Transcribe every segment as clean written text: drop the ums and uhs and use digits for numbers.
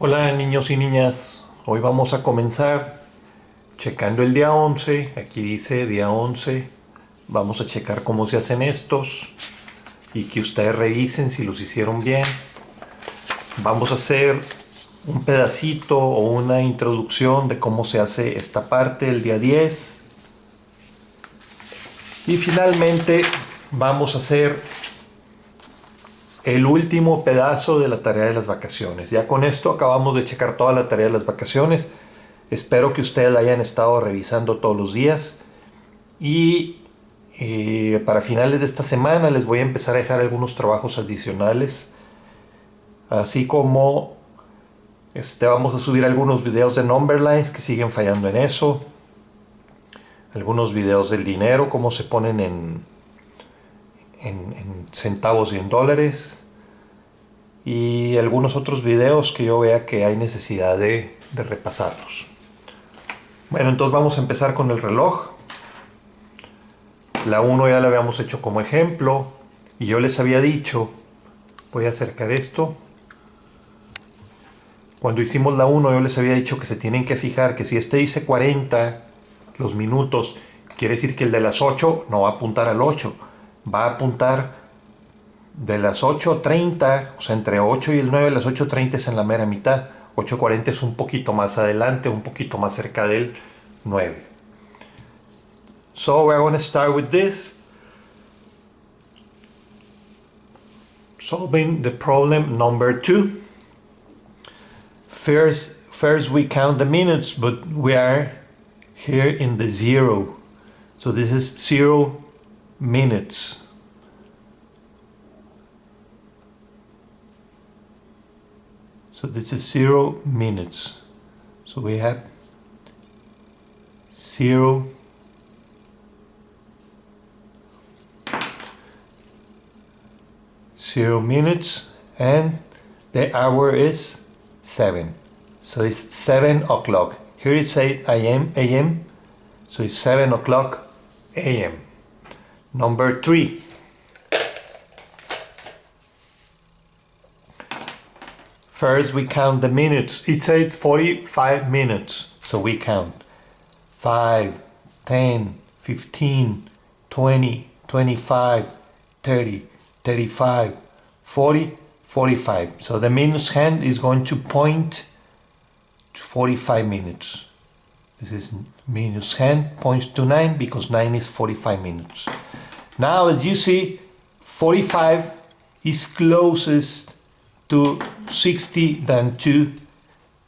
Hola niños y niñas, hoy vamos a comenzar checando el día 11. Aquí dice día 11. Vamos a checar cómo se hacen estos y que ustedes revisen si los hicieron bien. Vamos a hacer un pedacito o una introducción de cómo se hace esta parte el día 10. Y finalmente vamos a hacer el último pedazo de la tarea de las vacaciones. Ya con esto acabamos de checar toda la tarea de las vacaciones. Espero que ustedes la hayan estado revisando todos los días. Y para finales de esta semana les voy a empezar a dejar algunos trabajos adicionales. Así como vamos a subir algunos videos de Numberlines que siguen fallando en eso. Algunos videos del dinero, cómo se ponen en centavos y en dólares. Y algunos otros videos que yo vea que hay necesidad de repasarlos. Bueno, entonces vamos a empezar con el reloj. La 1 ya la habíamos hecho como ejemplo y yo les había dicho, voy a acercar esto. Cuando hicimos la 1 yo les había dicho que se tienen que fijar que si este dice 40 los minutos, quiere decir que el de las 8 no va a apuntar al 8, va a apuntar de las 8:30, o sea, entre 8 y el 9, las 8:30 es en la mera mitad, 8:40 es un poquito más adelante, un poquito más cerca del 9. So we're going to start with this. Solving the problem number 2. First we count the minutes, but we are here in the 0. So this is 0 minutes. So this is 0 minutes. So we have 0 minutes, and the hour is 7. So it's 7 o'clock. Here it says AM, so it's 7 o'clock AM. Number 3. First we count the minutes. It says 45 minutes, so we count 5, 10, 15, 20, 25, 30, 35, 40, 45. So the minus hand is going to point to 45 minutes. This is minus hand points to 9 because 9 is 45 minutes. Now as you see, 45 is closest to 60 than to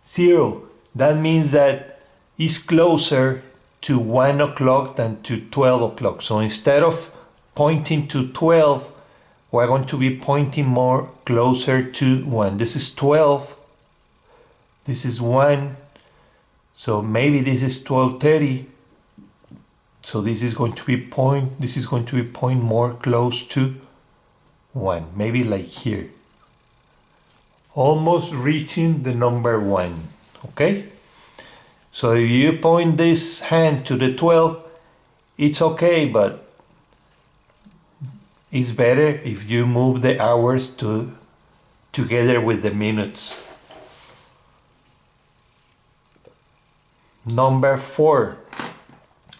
0. That means that it's closer to 1 o'clock than to 12 o'clock. So instead of pointing to 12, we're going to be pointing more closer to 1. This is 12. This is 1. So maybe this is 12:30. So this is going to be point more close to 1. Maybe like here. Almost reaching the number 1. Okay? So if you point this hand to the 12, it's okay, but it's better if you move the hours together with the minutes. Number 4,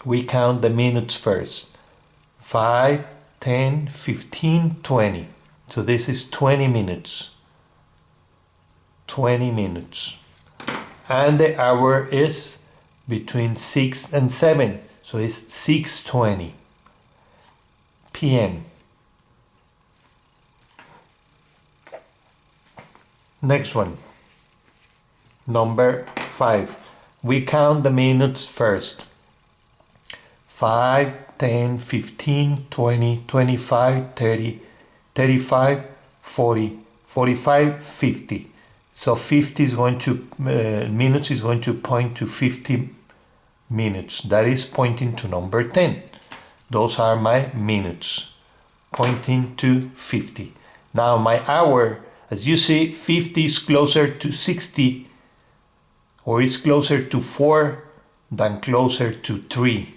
we count the minutes first. 5, 10, 15, 20. So this is 20 minutes. 20 minutes. And the hour is between 6 and 7. So it's 6:20 p.m. Next one. Number 5. We count the minutes first. 5, 10, 15, 20, 25, 30, 35, 40, 45, 50. So 50 is going to, minutes is going to point to 50 minutes. That is pointing to number 10. Those are my minutes, pointing to 50. Now my hour, as you see, 50 is closer to 60, or it's closer to 4 than closer to 3.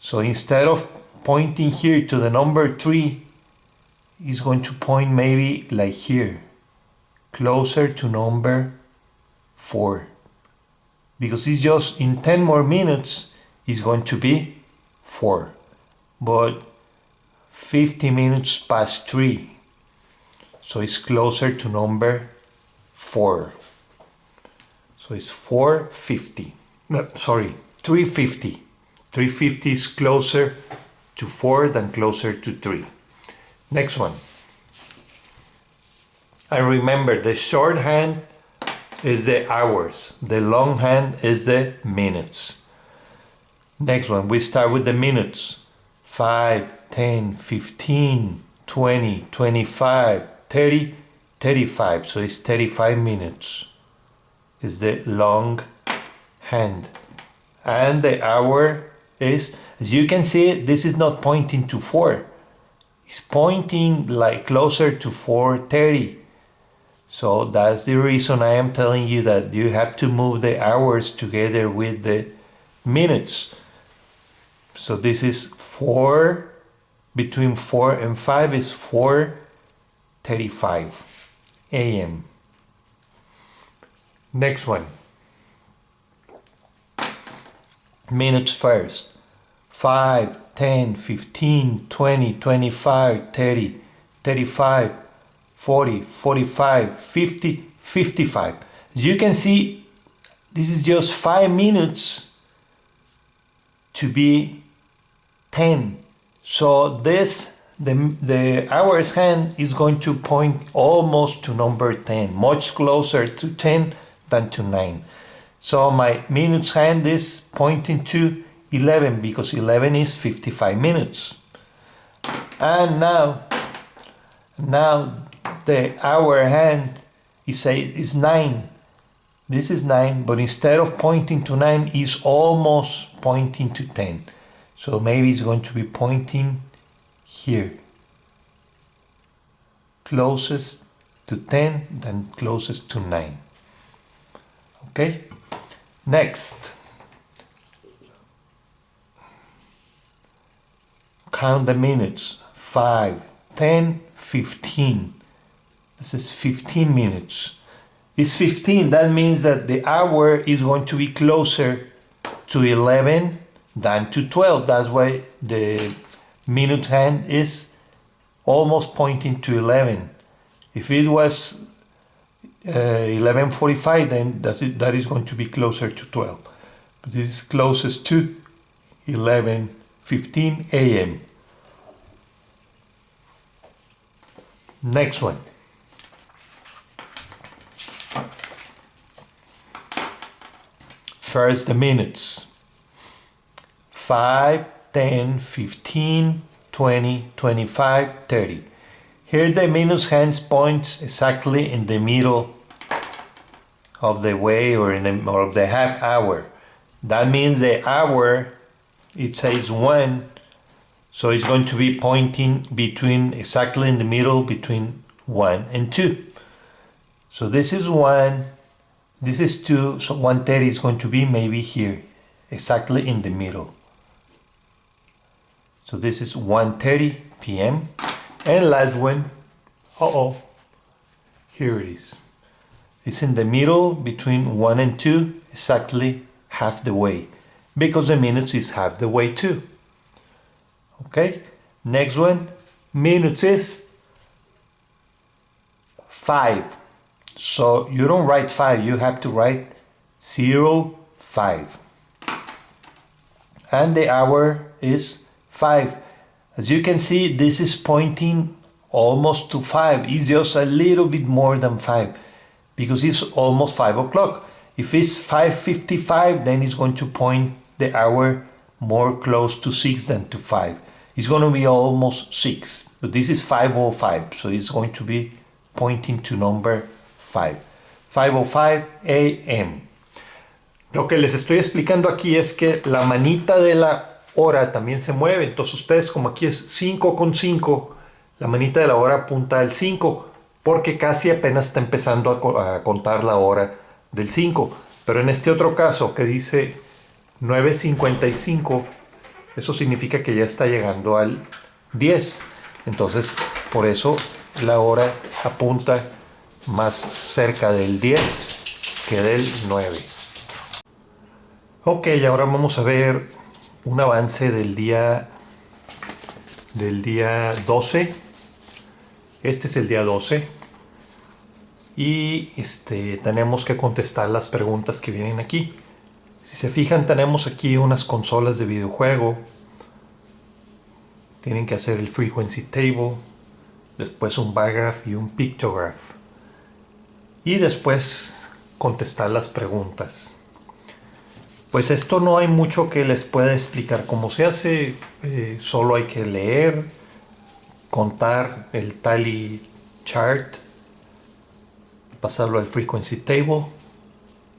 So instead of pointing here to the number 3, it's going to point maybe like here, closer to number 4. Because it's just in 10 more minutes, it's going to be 4. But 50 minutes past 3. So it's closer to number 4. So it's 4:50. No, sorry, 3:50. 3:50 is closer to 4 than closer to 3. Next one. And remember, the shorthand is the hours. The longhand is the minutes. Next one, we start with the minutes. 5, 10, 15, 20, 25, 30, 35. So it's 35 minutes. Is the long hand. And the hour is, as you can see, this is not pointing to 4. It's pointing like closer to 4:30. So that's the reason I am telling you that you have to move the hours together with the minutes. So this is 4, between 4 and 5 is 4:35 a.m. Next one. Minutes first. 5, 10, 15, 20, 25, 30, 35, 40, 45, 50, 55. As you can see, this is just 5 minutes to be 10. So this, the hours hand is going to point almost to number 10, much closer to 10 than to 9. So my minutes hand is pointing to 11 because 11 is 55 minutes. And now the hour hand is 9. This is 9, but instead of pointing to 9, it's almost pointing to 10. So maybe it's going to be pointing here. Closest to 10 than closest to 9. Okay? Next. Count the minutes. 5, 10, 15. This is 15 minutes. It's 15. That means that the hour is going to be closer to 11 than to 12. That's why the minute hand is almost pointing to 11. If it was 11:45, then that is going to be closer to 12. But this is closest to 11:15 a.m. Next one. First the minutes. 5, 10, 15, 20, 25, 30. Here the minutes hands points exactly in the middle of the way or of the half hour. That means the hour, it says 1, so it's going to be pointing between, exactly in the middle between 1 and 2. So this is 1, this is 2, so 1:30 is going to be maybe here, exactly in the middle. So this is 1:30 p.m. And last one, here it is. It's in the middle between 1 and 2, exactly half the way, because the minutes is half the way too. Okay, next one, minutes is 5. So you don't write 5, you have to write 05. And the hour is 5. As you can see, this is pointing almost to 5. It's just a little bit more than 5 because it's almost 5 o'clock. If it's 5:55, then it's going to point the hour more close to 6 than to 5. It's going to be almost 6, but this is 5:05, so it's going to be pointing to number 5. 5:05 a.m. Lo que les estoy explicando aquí es que la manita de la hora también se mueve. Entonces ustedes, como aquí es 5:5, la manita de la hora apunta al 5 porque casi apenas está empezando a contar la hora del 5. Pero en este otro caso que dice 9:55, eso significa que ya está llegando al 10. Entonces por eso la hora apunta más cerca del 10 queda el 9. Ok, ahora vamos a ver un avance del día 12. Este es el día 12. Y tenemos que contestar las preguntas que vienen aquí. Si se fijan, tenemos aquí unas consolas de videojuego. Tienen que hacer el frequency table, después un bar graph y un pictograph. Y después contestar las preguntas. Pues esto no hay mucho que les pueda explicar cómo se hace. Solo hay que leer, contar el tally chart, pasarlo al frequency table,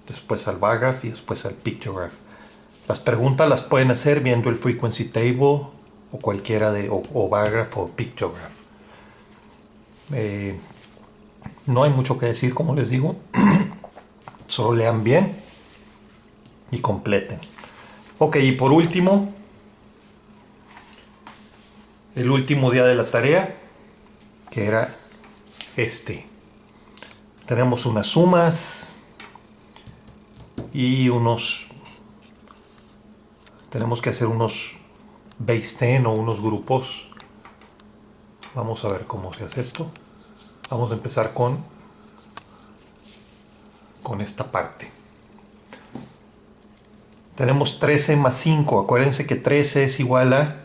después al bar graph y después al pictograph. Las preguntas las pueden hacer viendo el frequency table o cualquiera o bar graph o pictograph. No hay mucho que decir, como les digo. Solo lean bien y completen. Ok, y por último, el último día de la tarea, que era tenemos unas sumas y tenemos que hacer unos base 10 o unos grupos. Vamos a ver cómo se hace esto. Vamos a empezar con esta parte. Tenemos 13 más 5. Acuérdense que 13 es igual a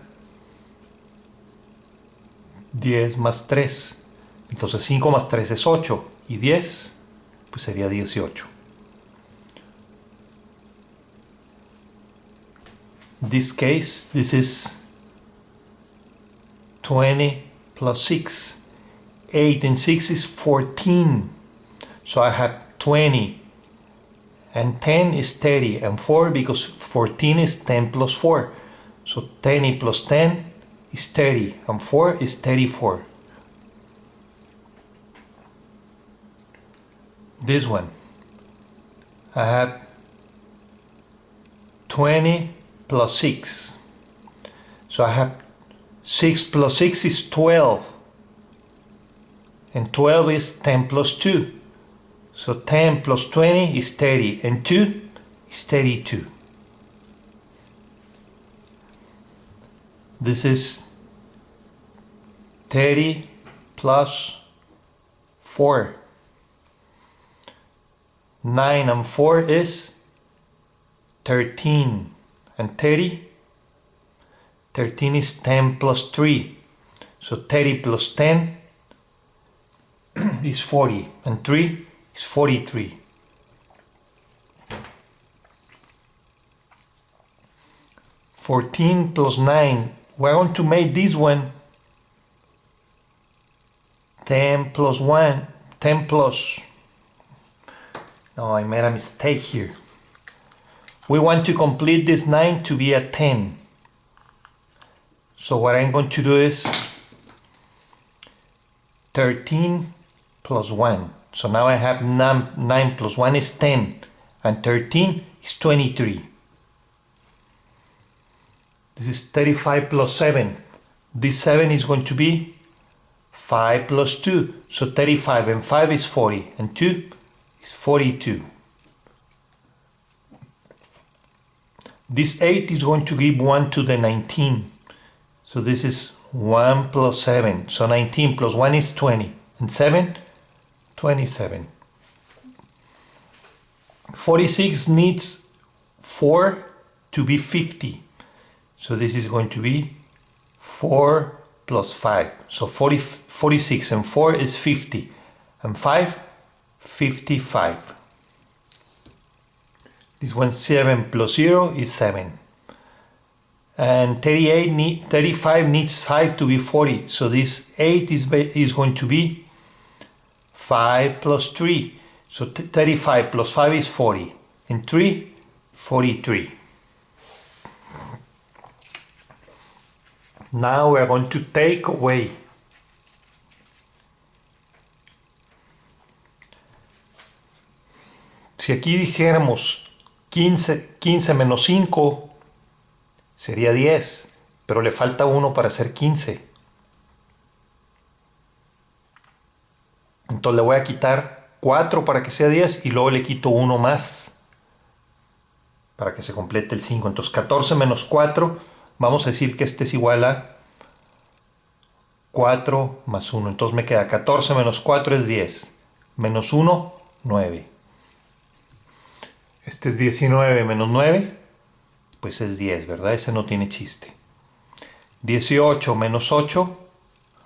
10 más 3. Entonces 5 más 3 es 8. Y 10, pues sería 18. This case, this is 20 plus 6. 8 and 6 is 14. So I have 20. And 10 is 30. And 4, because 14 is 10 plus 4. So 20 plus 10 is 30. And 4 is 34. This one. I have 20 plus 6. So I have 6 plus 6 is 12. And 12 is 10 plus 2. So 10 plus 20 is 30. And 2 is 32. This is 30 plus 4. 9 and 4 is 13. And 30? 13 is 10 plus 3. So 30 plus 10 is 40. And 3 is 43. 14 plus 9. We're going to make this one 10 plus 1. 10 plus... No, I made a mistake here. We want to complete this 9 to be a 10. So what I'm going to do is 13 plus 1. So now I have 9 plus 1 is 10. And 13 is 23. This is 35 plus 7. This 7 is going to be 5 plus 2. So 35 and 5 is 40. And 2 is 42. This 8 is going to give 1 to the 19. So this is 1 plus 7. So 19 plus 1 is 20. And 7, 27. 46 needs 4 to be 50. So this is going to be 4 plus 5. So 46 and 4 is 50. And 5, 55. This one 7 plus 0 is 7. And 35 needs 5 to be 40. So this 8 is going to be 5 plus 3. So 35 plus 5 is 40. And 3, 43. Now we're going to take away. Si aquí dijéramos 15 menos 5 sería 10, pero le falta 1 para hacer 15. Entonces le voy a quitar 4 para que sea 10 y luego le quito 1 más para que se complete el 5. Entonces 14 menos 4, vamos a decir que este es igual a 4 más 1. Entonces me queda 14 menos 4 es 10. Menos 1, 9. Este es 19 menos 9, pues es 10, ¿verdad? Ese no tiene chiste. 18 menos 8,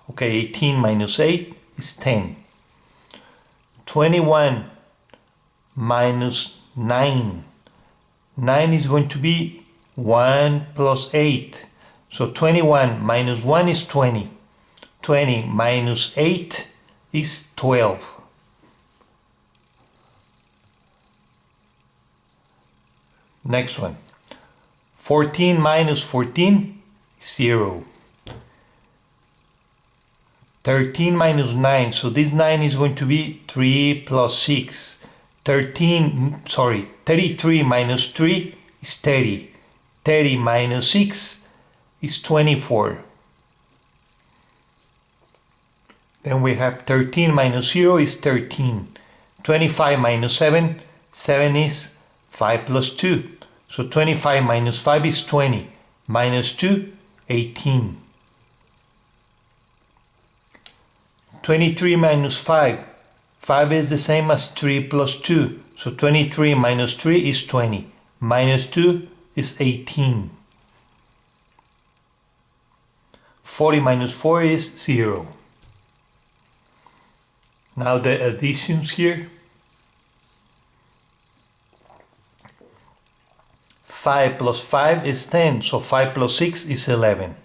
ok, 18 minus 8 is 10. 21 minus 9. 9 is going to be 1 plus 8. So 21 minus 1 is 20. 20 minus 8 is 12. Next one. 14 minus 14 is 0. 13 minus 9, so this 9 is going to be 3 plus 6. 33 minus 3 is 30. 30 minus 6 is 24. Then we have 13 minus 0 is 13. 25 minus 7, 7 is 5 plus 2. So 25 minus 5 is 20. Minus 2, 18. 23 minus 5. 5 is the same as 3 plus 2. So 23 minus 3 is 20. Minus 2 is 18. 40 minus 4 is 0. Now the additions here. 5 plus 5 is 10. So 5 plus 6 is 11.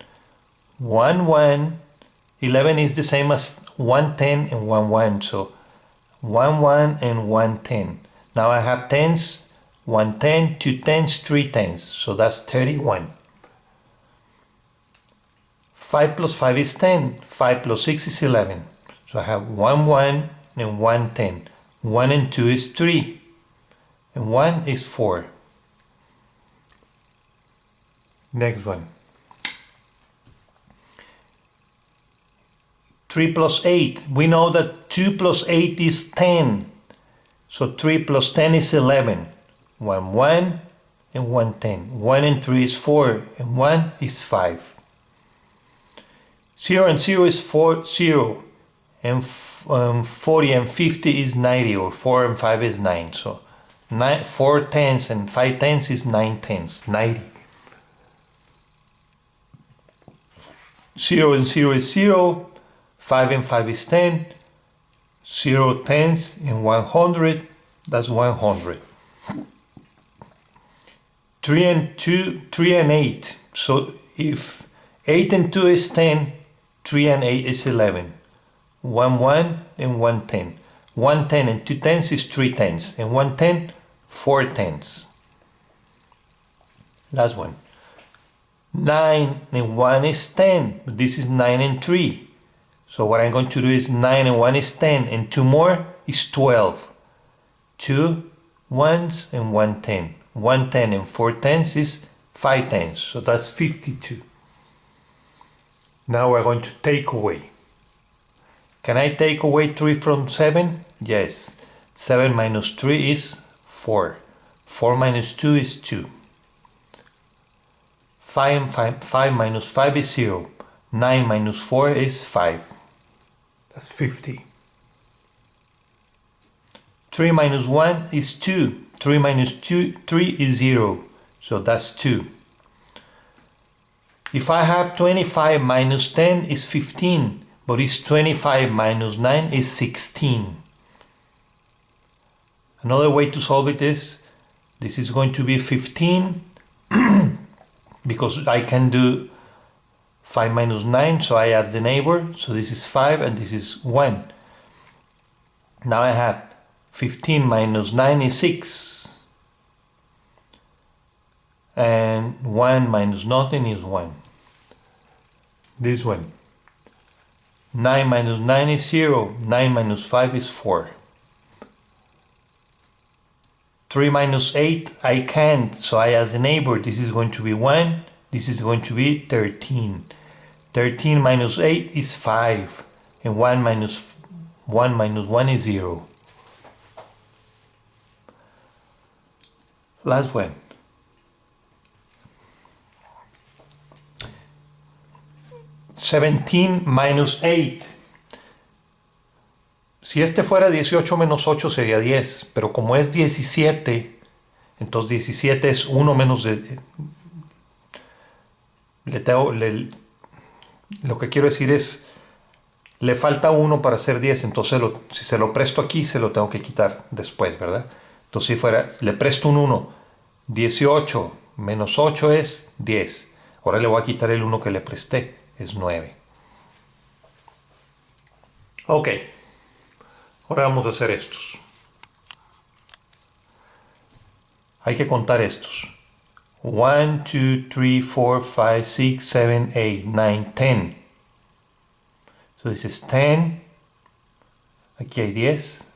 1, 1. 11 is the same as 1, 10 and 1, 1. So 1, 1 and 1, 10. Now I have tens, 1 10, 2 tens, 3 tens. So that's 31. 5 plus 5 is 10. 5 plus 6 is 11. So I have 1, 1 and 1, 10. 1 and 2 is 3. And 1 is 4. Next one. 3 plus 8. We know that 2 plus 8 is 10. So 3 plus 10 is 11. 1, 1 and 1, 10. 1 and 3 is 4. And 1 is 5. 0 and 0 is 4, 0. And 40 and 50 is 90. Or 4 and 5 is 9. So 4 tens and 5 tens is 9 tens. 90. 0 and 0 is 0. 5 and 5 is 10. 0 tens and 100. That's 100. 3 and 2, 3 and 8. So if 8 and 2 is 10, 3 and 8 is 11. 1, 1 and 1, 10. 1 10 and 2 tens is 3 tens. And 1 10, 4 tens. Last one. 9 and 1 is 10. This is 9 and 3. So what I'm going to do is 9 and 1 is 10. And 2 more is 12. 2 ones and 1 10. 1 10 and 4 tens is 5 tens. So that's 52. Now we're going to take away. Can I take away 3 from 7? Yes. 7 minus 3 is 4. 4 minus 2 is 2. 5 minus 5 is 0. 9 minus 4 is 5. That's 50. 3 minus 1 is 2. 3 minus 3 is 0. So that's 2. If I have 25 minus 10 is 15. But it's 25 minus 9 is 16. Another way to solve it is, this is going to be 15 because I can do 5 minus 9, so I add the neighbor, so this is 5 and this is 1. Now I have 15 minus 9 is 6. And 1 minus nothing is 1. This one. 9 minus 9 is 0. 9 minus 5 is 4. 3 minus 8, I can't, so I ask the neighbor. This is going to be 1. This is going to be 13. 13 minus 8 is 5. And 1 minus 1 is 0. Last one. $17 minus 8. Si este fuera 18 menos 8 sería 10, pero como es 17, entonces 17 es 1 menos de... lo que quiero decir es, le falta 1 para hacer 10, entonces si se lo presto aquí, se lo tengo que quitar después, ¿verdad? Entonces si fuera, le presto un 1, 18 menos 8 es 10. Ahora le voy a quitar el 1 que le presté, es 9. Ok, ahora vamos a hacer estos. Hay que contar estos. 1, 2, 3, 4, 5, 6, 7, 8, 9, 10. So this is 10. Aquí hay 10.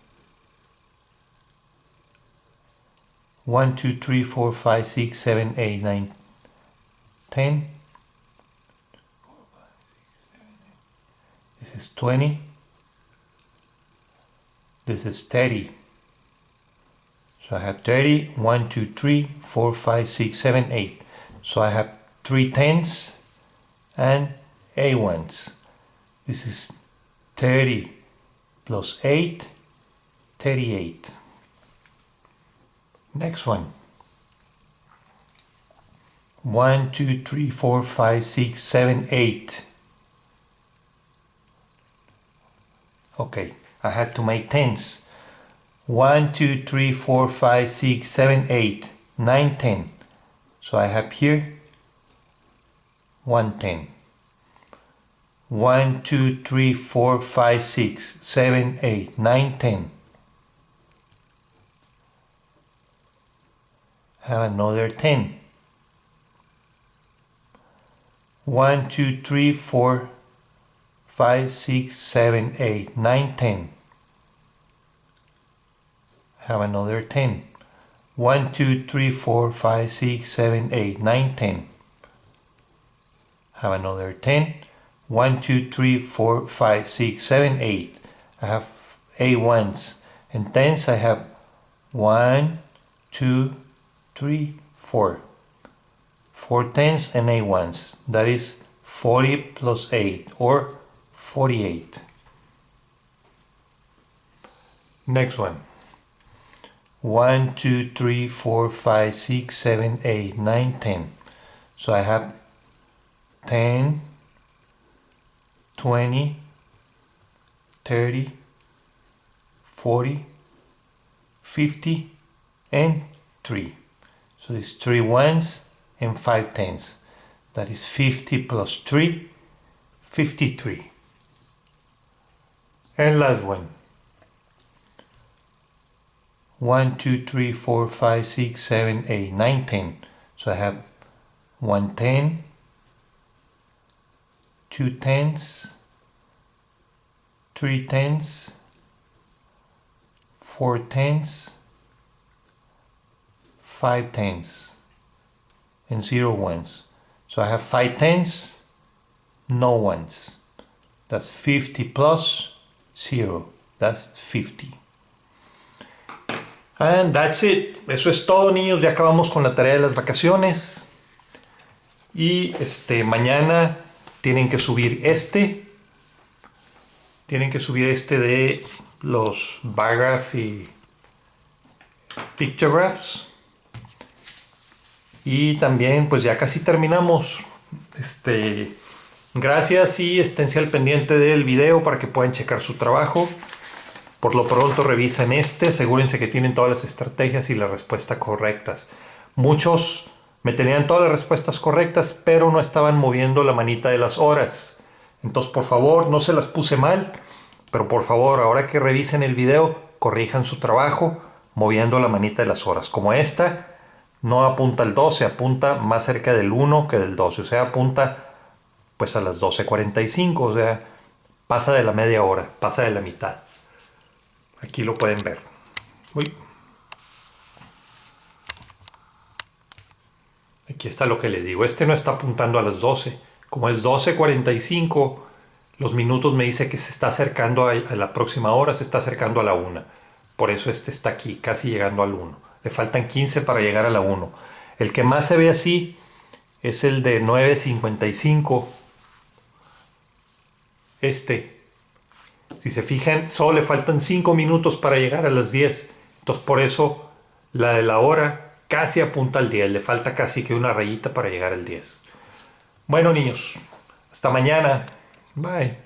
1, 2, 3, 4, 5, 6, 7, 8, 9, 10. This is 20. This is 30. So I have 30, 1, 2, 3, 4, 5, 6, 7, 8. So I have 3 10s and 8 ones. This is 30 plus 8, 38. Next one. 1, 2, 3, 4, 5, 6, 7, 8. Okay, I had to make 10s. 1, 2, 3, 4, 5, 6, 7, 8, 9, 10. So I have here 1 10. 1, 2, 3, 4, 5, 6, 7, 8, 9, 10. Have another 10. 1, 2, 3, 4, 5, 6, 7, 8, 9, 10. Have another 10. 1, 2, 3, 4, 5, 6, 7, 8, 9, 10. Have another 10. 1, 2, 3, 4, 5, 6, 7, 8. I have 8 ones. And tens I have 1, 2, 3, 4. 4 tens and 8 ones. That is 40 plus 8 or 48. Next one. 1, 2, 3, 4, 5, 6, 7, 8, 9, 10. So I have 10, 20, 30, 40, 50, and 3. So it's 3 ones and 5 tens. That is 50 plus 3, 53. And last one. 1, 2, 3, 4, 5, 6, 7, 8, 9, 10. So I have 1 10, 2 tens, 3 tens, 4 tens, 5 tens, and 0 ones. So I have 5 tens, no ones. That's 50 plus 0. That's 50. And that's it. Eso es todo, niños. Ya acabamos con la tarea de las vacaciones. Y mañana tienen que subir Tienen que subir de los bar graph y picture graphs. Y también pues ya casi terminamos. Gracias y esténse al pendiente del video para que puedan checar su trabajo. Por lo pronto revisen asegúrense que tienen todas las estrategias y las respuestas correctas. Muchos me tenían todas las respuestas correctas, pero no estaban moviendo la manita de las horas. Entonces, por favor, no se las puse mal, pero por favor, ahora que revisen el video, corrijan su trabajo moviendo la manita de las horas. Como esta, no apunta al 12, apunta más cerca del 1 que del 12. O sea, apunta pues a las 12:45, o sea, pasa de la media hora, pasa de la mitad. Aquí lo pueden ver. Uy. Aquí está lo que les digo. No está apuntando a las 12. Como es 12:45, los minutos me dice que se está acercando a la próxima hora, se está acercando a la 1. Por eso está aquí, casi llegando al 1. Le faltan 15 para llegar a la 1. El que más se ve así es el de 9:55. Si se fijan, solo le faltan 5 minutos para llegar a las 10. Entonces por eso la de la hora casi apunta al 10. Le falta casi que una rayita para llegar al 10. Bueno, niños, hasta mañana. Bye.